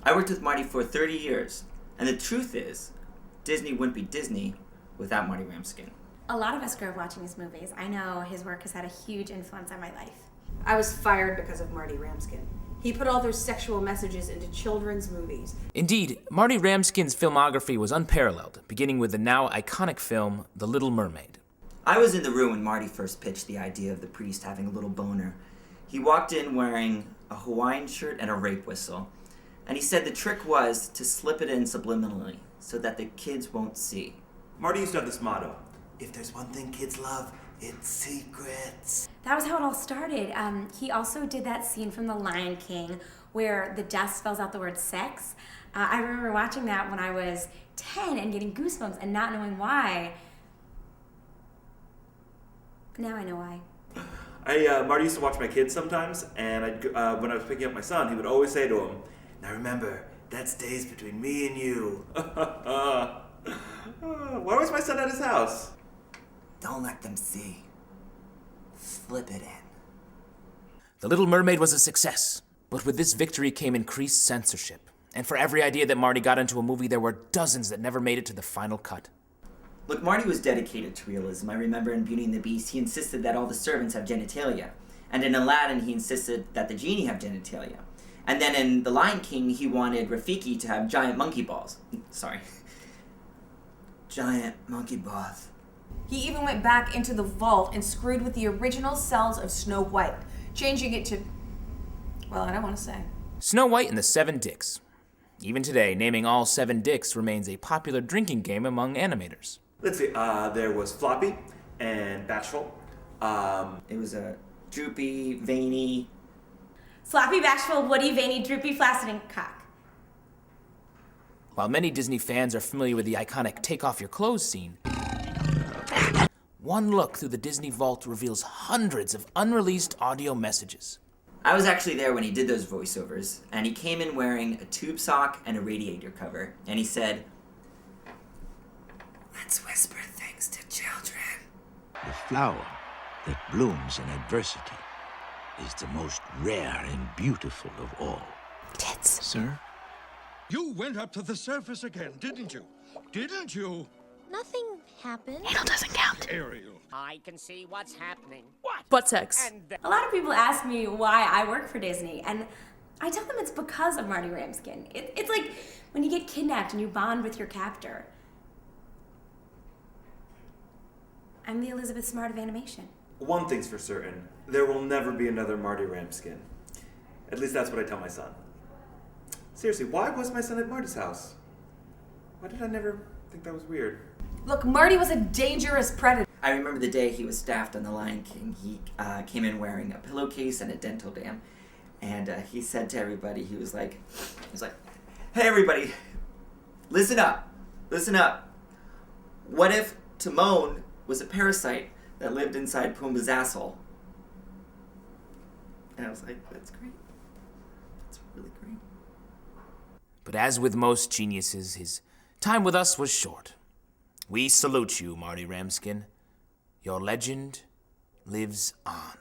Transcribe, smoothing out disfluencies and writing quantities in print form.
I worked with Marty for 30 years, and the truth is, Disney wouldn't be Disney without Marty Ramskin. A lot of us grew up watching his movies. I know his work has had a huge influence on my life. I was fired because of Marty Ramskin. He put all those sexual messages into children's movies. Indeed, Marty Ramskin's filmography was unparalleled, beginning with the now iconic film The Little Mermaid. I was in the room when Marty first pitched the idea of the priest having a little boner. He walked in wearing a Hawaiian shirt and a rape whistle, and he said the trick was to slip it in subliminally so that the kids won't see. Marty used to have this motto: if there's one thing kids love, it's secrets. That was how it all started. He also did that scene from The Lion King where the death spells out the word sex. I remember watching that when I was 10 and getting goosebumps and not knowing why. Now I know why. Marty used to watch my kids sometimes, and when I was picking up my son, he would always say to him, "Now remember, that stays between me and you." Why was my son at his house? Don't let them see. Slip it in. The Little Mermaid was a success, but with this victory came increased censorship. And for every idea that Marty got into a movie, there were dozens that never made it to the final cut. Look, Marty was dedicated to realism. I remember in Beauty and the Beast, he insisted that all the servants have genitalia. And in Aladdin, he insisted that the genie have genitalia. And then in The Lion King, he wanted Rafiki to have giant monkey balls. Sorry. Giant monkey balls. He even went back into the vault and screwed with the original cells of Snow White, changing it to, well, I don't want to say. Snow White and the Seven Dicks. Even today, naming all 7 dicks remains a popular drinking game among animators. Let's see, there was Floppy and Bashful. It was a droopy, veiny... Sloppy, bashful, woody, veiny, droopy, flaccid, and cock. While many Disney fans are familiar with the iconic take off your clothes scene, one look through the Disney vault reveals hundreds of unreleased audio messages. I was actually there when he did those voiceovers, and he came in wearing a tube sock and a radiator cover, and he said, "Let's whisper things to children." The flower that blooms in adversity is the most rare and beautiful of all. Tits. Sir? You went up to the surface again, didn't you? Didn't you? Nothing happened. Anal doesn't count. Ariel. I can see what's happening. What? Butt sex. A lot of people ask me why I work for Disney, and I tell them it's because of Marty Ramskin. It's like when you get kidnapped and you bond with your captor. I'm the Elizabeth Smart of animation. One thing's for certain, there will never be another Marty Ramskin. At least that's what I tell my son. Seriously, why was my son at Marty's house? Why did I never think that was weird? Look, Marty was a dangerous predator. I remember the day he was staffed on The Lion King. He came in wearing a pillowcase and a dental dam. And he said to everybody, he was like, "Hey everybody, listen up, listen up. What if Timon was a parasite that lived inside Pumbaa's asshole?" And I was like, that's great. That's really great. But as with most geniuses, his time with us was short. We salute you, Marty Ramskin. Your legend lives on.